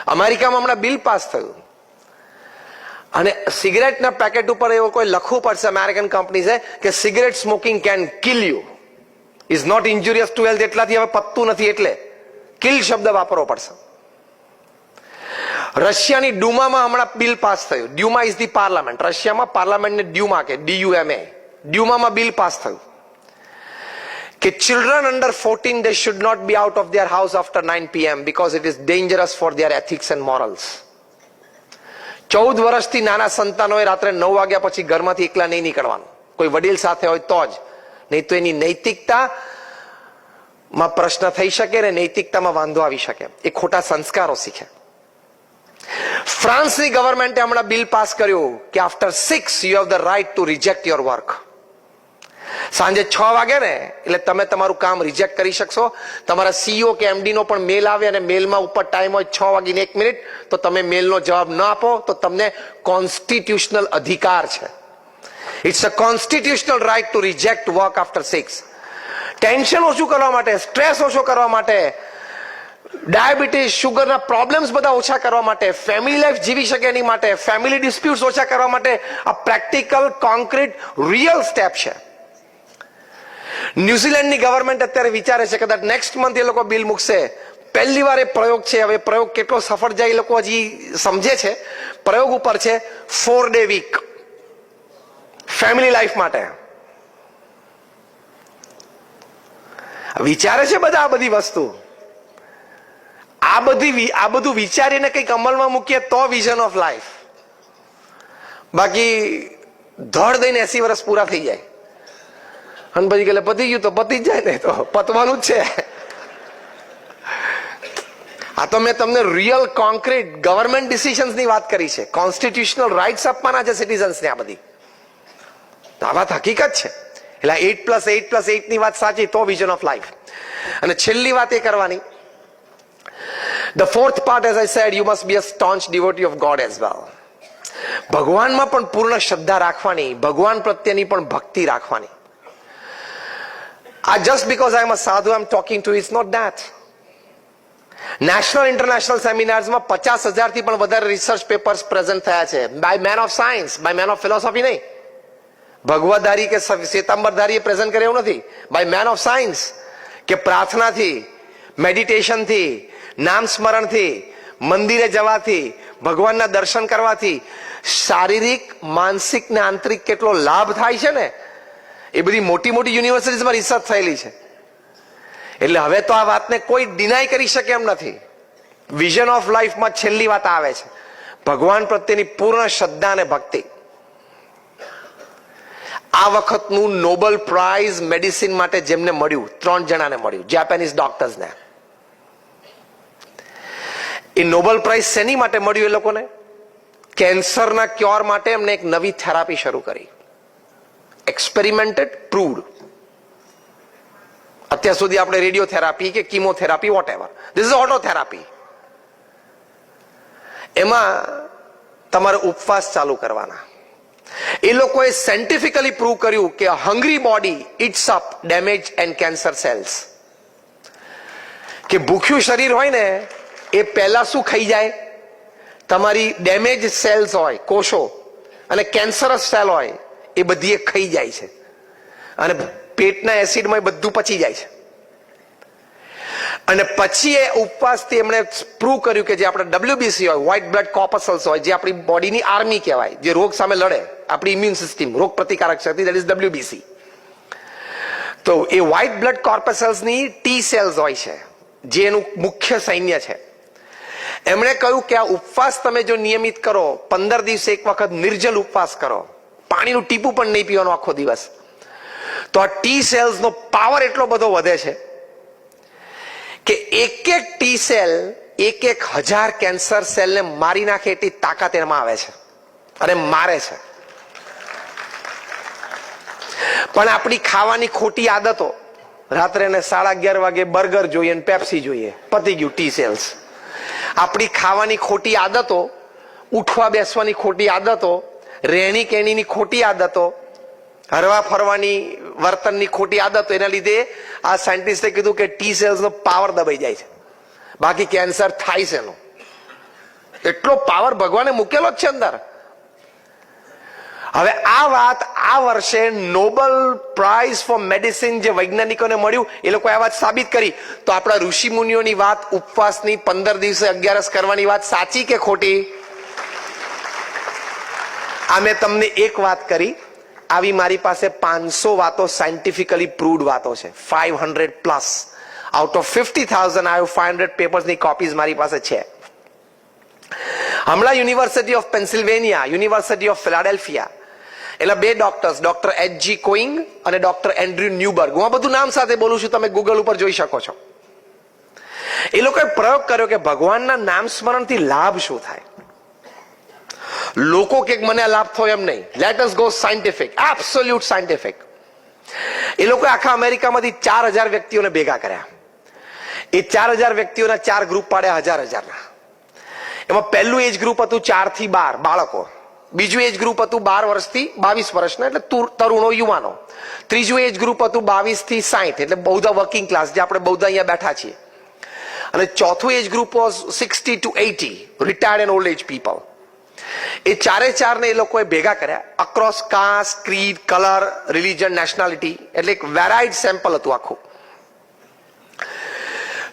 અમેરિકામાં હમણાં bill pass થયું અને સિગરેટના પેકેટ ઉપર એવો કોઈ લખવું પડશે અમેરિકન કંપની છે કે cigarette smoking can kill you, is not injurious to health. એટલાથી હવે પતતું નથી એટલે કિલ શબ્દ વાપરવો પડશે. રશિયાની ડ્યુમામાં હમણાં બિલ પાસ થયું. ડ્યુમા ઇઝ ધી પાર્લામેન્ટ. રશિયામાં પાર્લામેન્ટને ડ્યુમા કે DUMA, ડ્યુમામાં બિલ પાસ થયું કે children under 14 they should not be out of their house after 9 PM because it is dangerous for their ethics and morals. 14 વર્ષથી નાના સંતાનોએ રાત્રે 9 વાગ્યા પછી ઘરમાંથી એકલા નહીં નીકળવાનું, કોઈ વડીલ સાથે હોય તો જ, નહીં તો એની નૈતિકતામાં પ્રશ્ન થઈ શકે ને નૈતિકતામાં વાંધો આવી શકે, એ ખોટા સંસ્કારો શીખે. ફ્રાન્સની ગવર્મેન્ટે હમણાં બિલ પાસ કર્યું કે after 6 you have the right to reject your work. સાંજે 6 વાગે ને એટલે તમે તમારું કામ રિજેક્ટ કરી શકશો. તમારા CEO કે MD નો પણ મેલ આવે અને મેલમાં ઉપર ટાઈમ હોય 6:01 તો તમે મેલનો જવાબ ન આપો તો તમને કોન્સ્ટિટ્યુશનલ અધિકાર છે. It's a constitutional right to reject work after 6. Tension ઓછું કરવા માટે, સ્ટ્રેસ ઓછો કરવા માટે, ડાયાબિટીસ, શુગરના પ્રોબ્લેમ્સ બધા ઓછા કરવા માટે, ફેમિલી લાઈફ જીવી શકે એની માટે, ફેમિલી ડિસ્પ્યુટ્સ ઓછા કરવા માટે આ પ્રેક્ટિકલ, કોન્ક્રીટ, રિયલ સ્ટેપ છે. ન્યુઝીલેન્ડની ગવર્મેન્ટ અત્યારે વિચારે છે કદાચ નેક્સ્ટ મંથ એ લોકો બિલ મૂકશે. પહેલી વાર એ પ્રયોગ છે. હવે પ્રયોગ કેટલો સફળ જાય એ લોકો હજી સમજે છે. પ્રયોગ ઉપર છે 4-day વીક ફેમિલી લાઈફ માટે. વિચારે છે બધા આ બધી વસ્તુ. આ બધું વિચારીને કંઈક અમલમાં મૂકીએ તો વિઝન ઓફ લાઈફ. બાકી ધડ દઈને 80 વર્ષ પૂરા થઈ જાય અને પછી કે પતી ગયું તો પતી જ જાય ને, તો પતવાનું જ છે. આ તો મેં તમને રિયલ કોન્ક્રીટ ગવર્મેન્ટ ડિસિઝન્સ ની વાત કરી છે. કોન્સ્ટિટ્યુશનલ રાઇટ્સ આપવાના છે સિટીઝન્સ ને. આ બધી આ વાત હકીકત છે. એટલે 8+8+8 ની વાત સાચી તો વિઝન ઓફ લાઈફ. અને છેલ્લી વાત એ કરવાની, the fourth part, as I said, you must be a staunch devotee of God as well. ભગવાનમાં પણ પૂર્ણ શ્રદ્ધા રાખવાની, ભગવાન પ્રત્યેની પણ ભક્તિ રાખવાની. Just because I am a sadhu I am talking to you, it's not that. National international સેમિનાર્સમાં 50,000 થી પણ વધારે રિસર્ચ પેપર્સ પ્રેઝન્ટ થયા છે by man of science, by man of philosophy નહીં. ભગવતધારી કે શ્વેતાંબરધારીએ પ્રેઝન્ટ કર્યું નથી. બાય મેન ઓફ સાયન્સ કે પ્રાર્થનાથી, મેડિટેશનથી, નામ સ્મરણથી, મંદિરે જવાથી, ભગવાનના દર્શન કરવાથી શારીરિક, માનસિક ને આંતરિક કેટલો લાભ થાય છે ને, એ બધી મોટી મોટી યુનિવર્સિટીઝમાં રિસર્ચ થયેલી છે. એટલે હવે તો આ વાતને કોઈ ડિનાય કરી શકે એમ નથી. વિઝન ઓફ લાઈફમાં છેલ્લી વાત આવે છે ભગવાન પ્રત્યેની પૂર્ણ શ્રદ્ધા અને ભક્તિ. આ વખતનું નોબેલ પ્રાઇઝ મેડિસિન માટે જેમને મળ્યું, 3 જણાને મળ્યું, જાપાનીઝ ડોક્ટર્સને. એ નોબેલ પ્રાઇઝ શેની માટે મળ્યું એ લોકોને? કેન્સરના ક્યોર માટે એમને એક નવી થેરાપી શરૂ કરી. એક્સપેરિમેન્ટેડ, પ્રૂવડ. અત્યાર સુધી આપણે રેડિયોથેરાપી કે કીમોથેરાપી વોટએવર, ધીસ ઇઝ ઓટોથેરાપી. એમાં તમારે ઉપવાસ ચાલુ કરવાના. એ લોકોએ સાયન્ટિફિકલી પ્રૂવ કર્યું કે hungry body eats up damage and cancer cells. કે ભૂખ્યું શરીર હોય ને એ પહેલા શું ખાઈ જાય? તમારી ડેમેજ સેલ્સ હોય, કોષો, અને કેન્સરસ સેલ હોય એ બધી એ ખાઈ જાય છે અને પેટના એસિડમાં એ બધું પચી જાય છે. અને પછી એ ઉપવાસથી એમણે પ્રૂવ કર્યું કે જે આપણે WBC હોય, વ્હાઇટ બ્લડ કોર્પસલ્સ હોય, જે આપણી બોડીની આર્મી કહેવાય, જે રોગ સામે લડે, આપણી ઇમ્યુન સિસ્ટમ, રોગ પ્રતિકારક શક્તિ, દેટ ઇઝ WBC. તો એ વ્હાઇટ બ્લડ કોર્પસલ્સની T સેલ્સ હોય છે જે એનું મુખ્ય સૈન્ય છે. એમણે કહ્યું કે આ ઉપવાસ તમે જો નિયમિત કરો, 15 દિવસે એક વખત નિર્જલ ઉપવાસ કરો, પાણીનું ટીપું પણ નહીં પીવાનું આખો દિવસ, તો આ T સેલ્સનો પાવર એટલો બધો વધે છે કે એક T સેલ 1,000 કેન્સર સેલને મારી નાખે એટલી તાકાત એમાં આવે છે અને મારે છે. પણ આપણી ખાવાની ખોટી આદતો, રાત્રે ને 11:30 વાગે બર્ગર જોઈએ ને પેપ્સી જોઈએ, પતી ગયું T સેલ્સ. આપણી ખાવાની ખોટી આદતો, ઉઠવા બેસવાની ખોટી આદતો, રહેણી કહેણીની ખોટી આદતો, હરવા ફરવાની વર્તનની ખોટી આદતો, એના લીધે આ સાયન્ટિસ્ટે કીધું કે T સેલ્સનો પાવર દબાઈ જાય છે. બાકી કેન્સર થાય છે એનું. એટલો પાવર ભગવાને મૂકેલો જ છે અંદર. હવે આ વાત આ વર્ષે નોબેલ પ્રાઇઝ ફોર મેડિસિન જે વૈજ્ઞાનિકોને મળ્યું એ લોકો આ વાત સાબિત કરી. તો આપણા ઋષિ મુનિઓની વાત ઉપવાસની 15 દિવસે 11 કરવાની વાત સાચી કે ખોટી? આ મેં તમને એક વાત કરી, આવી મારી પાસે 500 વાતો સાયન્ટિફિકલી પ્રૂવડ વાતો છે, 500 plus. Out of 50,000 I have 500 પેપર્સની કોપીઝ મારી પાસે છે. હમણાં University of Pennsylvania, University of Philadelphia, એના 2 ડોક્ટર્સ, ડોક્ટર H.G. કોઈંગ અને ડોક્ટર એન્ડ્રુ ન્યુબર્ગ, હું આ બધું નામ સાથે બોલું છું, તમે ગૂગલ ઉપર જોઈ શકો છો. એ લોકોએ પ્રયોગ કર્યો કે ભગવાનના નામ સ્મરણથી લાભ શું થાય. લોકો કે મને લાભ થયો એમ નહીં, let us go scientific, absolute scientific. એ લોકોએ આખા અમેરિકામાંથી 4,000 વ્યક્તિઓને ભેગા કર્યા. એ 4,000 વ્યક્તિઓના 4 ગ્રુપ પાડ્યા 1,000 એમાં પહેલું એજ ગ્રુપ હતું 4 થી 12 બાળકો, બીજું એજ ગ્રુપ હતું 12 વર્ષથી 22 વર્ષના એટલે તરુણો યુવાનો, ત્રીજું એજ ગ્રુપ હતું 22 થી 60 એટલે બૌદ્ધ વર્કિંગ ક્લાસ જે આપણે બૌદ્ધ અહીંયા બેઠા છીએ, અને ચોથું age group was 60 to 80 retired and old age people. એ 4 ને એ લોકોએ ભેગા કર્યા across caste, creed, colour, religion, nationality, એટલે એક વેરાઇડ સેમ્પલ હતું આખું.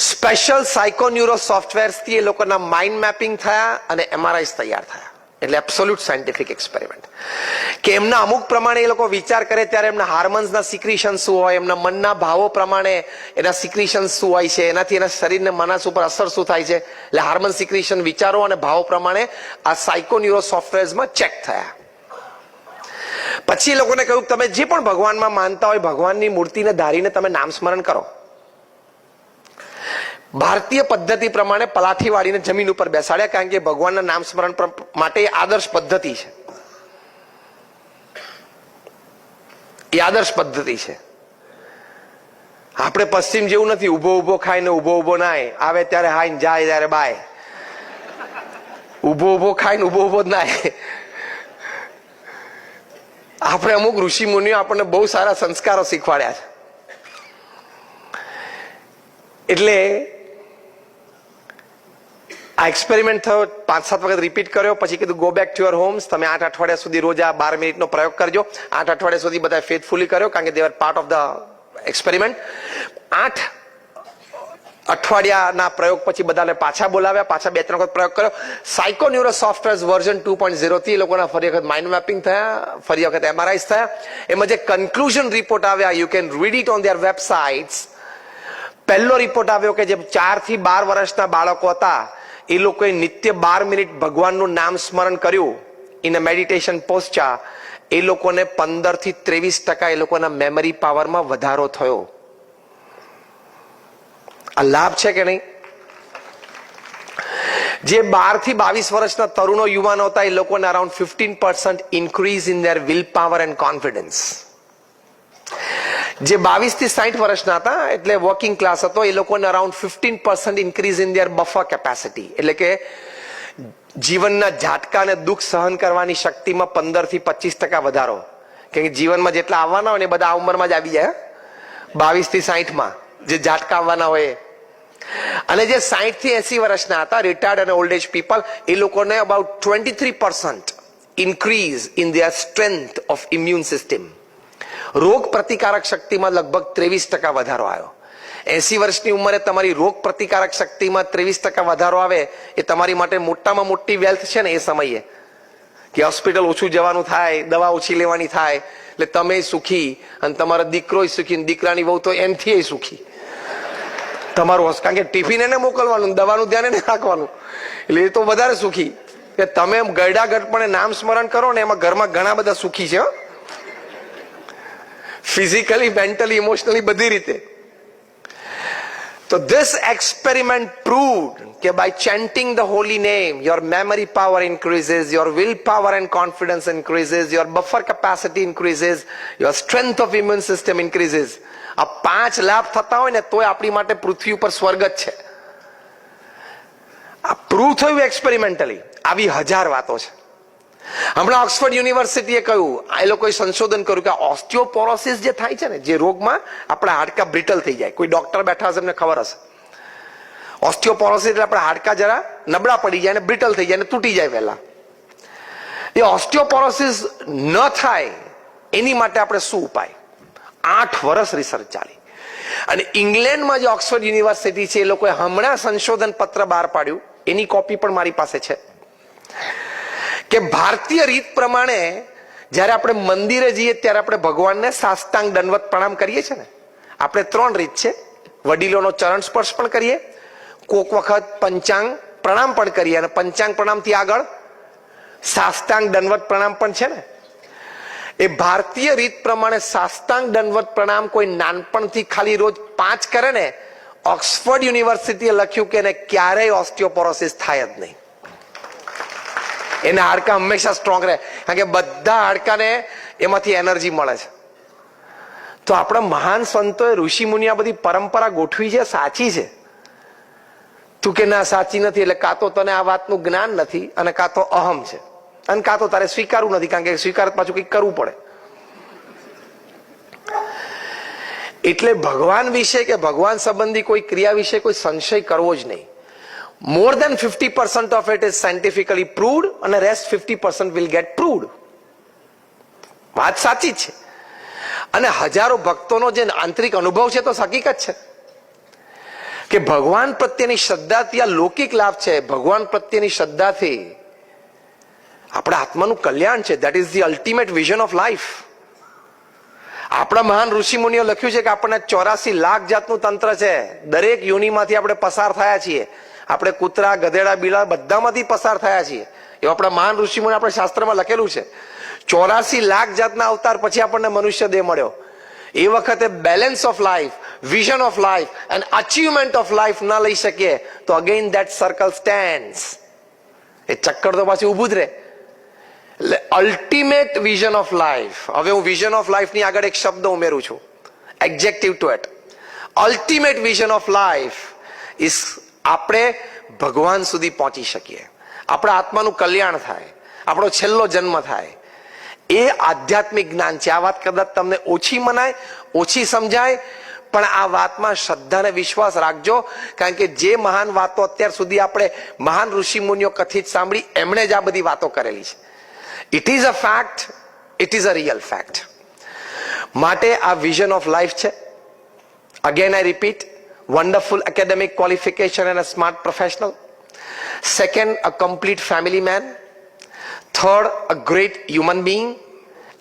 સ્પેશિયલ સાયકોન્યુરો સોફ્ટવેર્સ થી એ લોકોના માઇન્ડ મેપિંગ થયા અને MRIs તૈયાર થયા. એટલે એબ્સોલ્યુટ સાયન્ટિફિક એક્સપેરિમેન્ટ કે એમના અમુક પ્રમાણે એ લોકો વિચાર કરે ત્યારે એમના હાર્મોન્સના સિક્રિશન શું હોય, એમના મનના ભાવો પ્રમાણે એના સિક્રિશન શું હોય છે, એનાથી એના શરીરને મનસ ઉપર અસર શું થાય છે. એટલે હાર્મોન સિક્રિશન વિચારો અને ભાવો પ્રમાણે આ સાયકોન્યુરો સોફ્ટવેર્સમાં ચેક થયા. પછી એ લોકોને કહ્યું તમે જે પણ ભગવાનમાં માનતા હોય ભગવાનની મૂર્તિને ધારીને તમે નામ સ્મરણ કરો. ભારતીય પદ્ધતિ પ્રમાણે પલાઠી વાળીને જમીન ઉપર બેસાડ્યા, કારણ કે ભગવાનના નામ સ્મરણ માટે આદર્શ પદ્ધતિ છે, એ આદર્શ પદ્ધતિ છે. આપણે પશ્ચિમ જેવું નથી, ઉભો ઉભો ખાઈને ઉભો ઉભો નાય, આવે ત્યારે હાય ને જાય ત્યારે બાય. ઉભો ઉભો ખાઈને ઉભો ઉભો જ નાય. આપણે અમુક ઋષિ મુનિઓ આપણને બહુ સારા સંસ્કારો શીખવાડ્યા છે. એટલે આ એક્સપેરિમેન્ટ થયો, 5-7 વખત રિપીટ કર્યો, પછી કીધું go back to your homes, તમે 8 અઠવાડિયા સુધી રોજ આ 12 મિનિટનો પ્રયોગ કરજો. 8 અઠવાડિયા સુધી બધા ફેથફુલી કર્યો, કારણ કે they are part of the experiment. 8 અઠવાડિયાના પ્રયોગ પછી બધાને પાછા બોલાવ્યા, પાછા 2-3 વખત પ્રયોગ કર્યો. સાયકોન્યુરો સોફ્ટવેર વર્ઝન 2.0 થી એ લોકોના ફરી વખત માઇન્ડ મેપિંગ થયા, ફરી વખત MRIs થયા. એમાં જે કન્ક્લુઝન રિપોર્ટ આવ્યા, you can read it on there websites. પહેલો રિપોર્ટ આવ્યો કે જે 4 થી 12 વર્ષના બાળકો હતા એ લોકોએ નિત્ય 12 મિનિટ ભગવાનનું નામ સ્મરણ કર્યું ઇન અ મેડિટેશન પોસ્ચર, એ લોકોને 15 થી 23% એ લોકોના મેમરી પાવરમાં વધારો થયો. આ લાભ છે કે નહીં? જે 12 થી 22 વર્ષના તરુણો યુવાનો હતા એ લોકોને around 15% increase in their will power and confidence. જે 22 થી 60 વર્ષના હતા એટલે વર્કિંગ ક્લાસ હતો એ લોકોને around 15% increase in their buffer capacity, એટલે કે જીવનના ઝાટકા અને દુઃખ સહન કરવાની શક્તિમાં 15 થી 25% વધારો. કારણ કે જીવનમાં જેટલા આવવાના હોય ને એ બધા આ ઉંમરમાં જ આવી જાય, 22 થી 60માં જે ઝાટકા આવવાના હોય. અને જે 60 થી 80 વર્ષના હતા રિટાયર્ડ અને ઓલ્ડ એજ પીપલ, એ લોકોને about 23% increase in their strength of immune system. રોગ પ્રતિકારક શક્તિમાં લગભગ 23% વધારો આવ્યો. 80 વર્ષની ઉંમરે તમારી રોગ પ્રતિકારક શક્તિમાં 23% વધારો આવે એ તમારી માટે મોટામાં મોટી વેલ્થ છે ને એ સમયે. કે હોસ્પિટલ ઓછું જવાનું થાય, દવા ઓછી લેવાની થાય, એટલે તમે સુખી અને તમારો દીકરો સુખી, દીકરાની વહુ તો એનથી સુખી. તમારું કારણ કે ટિફિન એને મોકલવાનું, દવાનું ધ્યાન એને રાખવાનું, એટલે એ તો વધારે સુખી. કે તમે ગરડા ગઢપણે નામ સ્મરણ કરો ને એમાં ઘરમાં ઘણા બધા સુખી છે, ફિઝિકલી, મેન્ટલી, ઇમોશનલી, બધી રીતે. તો this experiment proved કે by chanting the holy name your memory power increases, your will power and confidence increases, your buffer capacity increases, your strength of immune system increases. આ 5 લાભ થતા હોય ને તોય આપણી માટે પૃથ્વી ઉપર સ્વર્ગ જ છે. આ પ્રૂવ થયું એક્સપેરિમેન્ટલી. આવી 1000 વાતો છે. હમણાં ઓક્સફર્ડ યુનિવર્સિટીએ કહ્યું, એ લોકોએ સંશોધન કર્યું કે ઓસ્ટિયોપોરોસિસ જે થાય છે ને, જે રોગમાં આપણા હાડકા બ્રિટલ થઈ જાય, કોઈ ડોક્ટર બેઠા હશે એમને ખબર હશે. ઓસ્ટિયોપોરોસિસ એટલે આપણા હાડકા જરા નબળા પડી જાય અને બ્રિટલ થઈ જાય અને તૂટી જાય વહેલા. એ ઓસ્ટિયોપોરોસિસ ન થાય એની માટે આપણે શું ઉપાય? 8 વર્ષ રિસર્ચ ચાલી અને ઇંગ્લેન્ડમાં જે ઓક્સફર્ડ યુનિવર્સિટી છે એ લોકોએ હમણાં સંશોધન પત્ર બહાર પાડ્યું, એની કોપી પણ મારી પાસે છે, કે ભારતીય રીત પ્રમાણે જ્યારે આપણે મંદિરે જઈએ ત્યારે આપણે ભગવાનને સાષ્ટાંગ દંડવત પ્રણામ કરીએ છીએ ને. આપણે 3 રીત છે. વડીલોનો ચરણ સ્પર્શ પણ કરીએ, કોક વખત પંચાંગ પ્રણામ પણ કરીએ અને પંચાંગ પ્રણામથી આગળ સાષ્ટાંગ દંડવત પ્રણામ પણ છે ને. એ ભારતીય રીત પ્રમાણે સાષ્ટાંગ દંડવત પ્રણામ કોઈ નાનપણથી ખાલી રોજ 5 કરે ને, ઓક્સફર્ડ યુનિવર્સિટીએ લખ્યું કે એને ક્યારેય ઓસ્ટિયોપોરોસિસ થાય જ નહીં. એના હાડકા હંમેશા સ્ટ્રોંગ રહે, કારણ કે બધા હાડકાને એમાંથી એનર્જી મળે છે. તો આપણા મહાન સંતોએ, ઋષિ મુનિ આ બધી પરંપરા ગોઠવી છે, સાચી છે. તું કે ના સાચી નથી એટલે કાં તો તને આ વાતનું જ્ઞાન નથી અને કાં તો અહમ છે અને કાં તો તારે સ્વીકારવું નથી, કારણ કે સ્વીકાર પાછું કંઈક કરવું પડે. એટલે ભગવાન વિશે કે ભગવાન સંબંધી કોઈ ક્રિયા વિશે કોઈ સંશય કરવો જ નહીં. More than 50% of it is scientifically proved અને rest 50% will get proved. વાત સાચી છે. અને હજારો ભક્તોનો જે આંતરિક અનુભવ છે તો હકીકત છે કે ભગવાન પ્રત્યેની શ્રદ્ધાથી આ લૌકિક લાભ છે. ભગવાન પ્રત્યેની શ્રદ્ધાથી આપણા આત્માનું કલ્યાણ છે. That is the ultimate vision of life. આપણા મહાન ઋષિ મુનિઓ લખ્યું છે કે આપણને 84 લાખ જાતનું તંત્ર છે. દરેક યોનિમાંથી આપણે પસાર થયા છીએ. આપણે કૂતરા, ગધેડા, બિલા બધામાંથી પસાર થયા છીએ. એવું આપણા મહાન ઋષિ મુનિ આપણે શાસ્ત્રમાં લખેલું છે. 84 લાખ જાતના અવતાર પછી આપણને મનુષ્ય દેહ મળ્યો. એ વખતે balance of life, vision of life and achievement of life ન લઈ શકીએ તો અગેન ધેટ સર્કલ સ્ટેન્ડ્સ. એ ચક્કર તો પાછી ઊભું જ રહે. એટલે અલ્ટિમેટ વિઝન ઓફ લાઈફ. હવે હું વિઝન ઓફ લાઈફ ની આગળ એક શબ્દ ઉમેરું છું, adjective to it. Ultimate vision of life is આપણે ભગવાન સુધી પહોંચી શકીએ, આપણા આત્માનું કલ્યાણ થાય, આપણો છેલ્લો જન્મ થાય. એ આધ્યાત્મિક જ્ઞાન છે. આ વાત કદાચ તમને ઓછી મનાય, ઓછી સમજાય, પણ આ વાતમાં શ્રદ્ધા અને વિશ્વાસ રાખજો, કારણ કે જે મહાન વાતો અત્યાર સુધી આપણે મહાન ઋષિ મુનિઓ કથિત સાંભળી, એમણે જ આ બધી વાતો કરેલી છે. It is a fact, it is a real fact. માટે આ વિઝન ઓફ લાઈફ છે. Again I repeat, wonderful academic qualification and a smart professional. Second, a complete family man. Third, a great human being.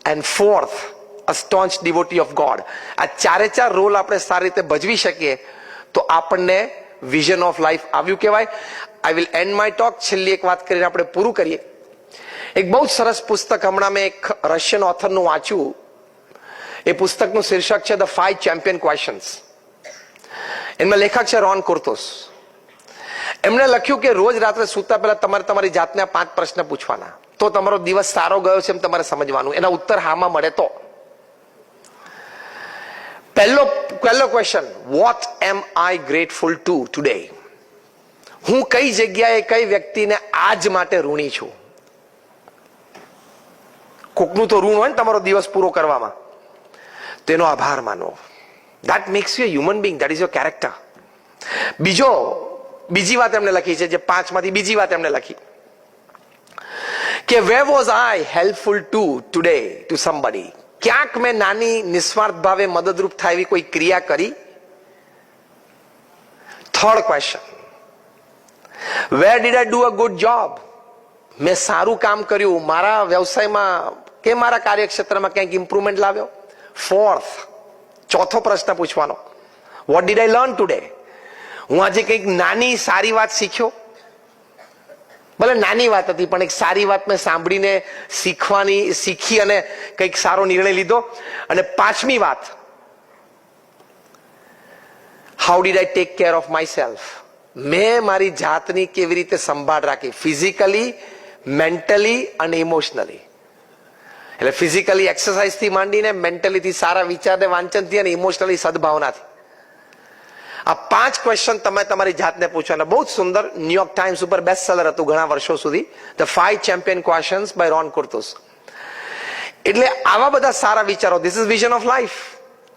And fourth, a staunch devotee of God. આ ચારે role આપણે સારી રીતે ભજવી શકીએ તો આપણને વિઝન ઓફ લાઈફ આવ્યું કહેવાય. I will and my talk. છેલ્લી એક વાત કરીને આપણે પૂરું કરીએ. એક બહુ સરસ પુસ્તક હમણાં મેં એક રશિયન ઓથરનું વાંચ્યું. એ પુસ્તકનું શીર્ષક છે ધ 5 ચેમ્પિયન ક્વેશ્ચન્સ. એમાં લેખક છે રોન કુર્તુસ. એમણે લખ્યું કે રોજ રાત્રે સૂતા પહેલા તમારે તમારી જાતને 5 પ્રશ્ન પૂછવાના, તો તમારો દિવસ સારો ગયો છે એમ તમારે સમજવાનું. એના ઉત્તર હામાં મળે તો. પહેલો ક્વેશ્ચન, વોટ એમ આઈ ગ્રેટફુલ ટુ ટુડે? હું કઈ જગ્યાએ કઈ વ્યક્તિને આજ માટે ઋણી છું? કોકનું તો ઋણ હોય ને તમારો દિવસ પૂરો કરવામાં, તેનો આભાર માનવો. That makes you a human being. That is your character. બીજી વાત એમણે લખી છે, જે 5 માંથી બીજી વાત એમણે લખી કે where was I helpful to today to somebody? ક્યાંક મેં નાની નિસ્વાર્થ ભાવે મદદરૂપ થાય એવી કોઈ ક્રિયા કરી? Third question, where did I do a good job? મેં સારું કામ કર્યું મારા વ્યવસાયમાં કે મારા કાર્યક્ષેત્રમાં ક્યાંક ઇમ્પ્રુવમેન્ટ લાવ્યો? ફોર્થ, ચોથો પ્રશ્ન પૂછવાનો, what did I learn today? હું આજે કંઈક નાની સારી વાત શીખ્યો? ભલે નાની વાત હતી પણ એક સારી વાત મેં સાંભળીને શીખી અને કંઈક સારો નિર્ણય લીધો. અને 5મી વાત, how did I take care of my self? મેં મારી જાતની કેવી રીતે સંભાળ રાખી, ફિઝિકલી, મેન્ટલી અને ઇમોશનલી. એટલે ફિઝિકલી એક્સરસાઇઝ થી માંડીને મેન્ટલીથી સારા વિચારને વાંચનથી અને ઇમોશનલી સદભાવનાથી. આ 5 ક્વેશ્ચન તમે તમારી જાતને પૂછવાના. બહુ જ સુંદર, ન્યુયોર્ક ટાઈમ્સ ઉપર બેસ્ટ સેલર હતું ઘણા વર્ષો સુધી, ધ 5 ચેમ્પિયન ક્વેશ્ચન્સ બાય રોન કુર્તુસ. એટલે આવા બધા સારા વિચારો, this is vision of life.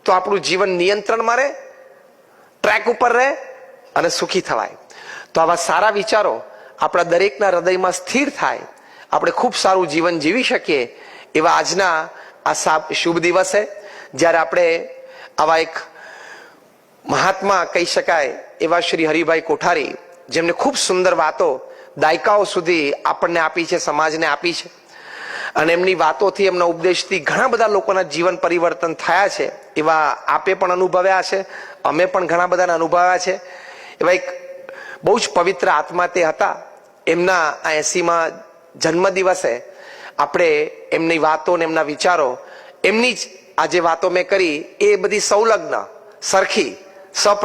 તો આપણું જીવન નિયંત્રણમાં રહે, ટ્રેક ઉપર રહે અને સુખી થવાય. તો આવા સારા વિચારો આપણા દરેકના હૃદયમાં સ્થિર થાય, આપણે ખૂબ સારું જીવન જીવી શકીએ એવા આજના આ શુભ દિવસે જ્યારે આપણે આવા એક મહાત્મા કહી શકાય એવા શ્રી હરિભાઈ કોઠારી, જેમને ખૂબ સુંદર વાતો દાયકાઓ સુધી આપણને આપી છે, સમાજને આપી છે, અને એમની વાતોથી, એમના ઉપદેશથી ઘણા બધા લોકોના જીવન પરિવર્તન થયા છે, એવા આપે પણ અનુભવ્યા છે, અમે પણ ઘણા બધાને અનુભવ્યા છે. એવા એક બહુ જ પવિત્ર આત્મા તે હતા. એમના આ 80મા જન્મદિવસે આપણે એમની વાતો ને એમના વિચારો, એમની જ આ જે વાતો મેં કરી એ બધી સંલગ્ન, સરખી,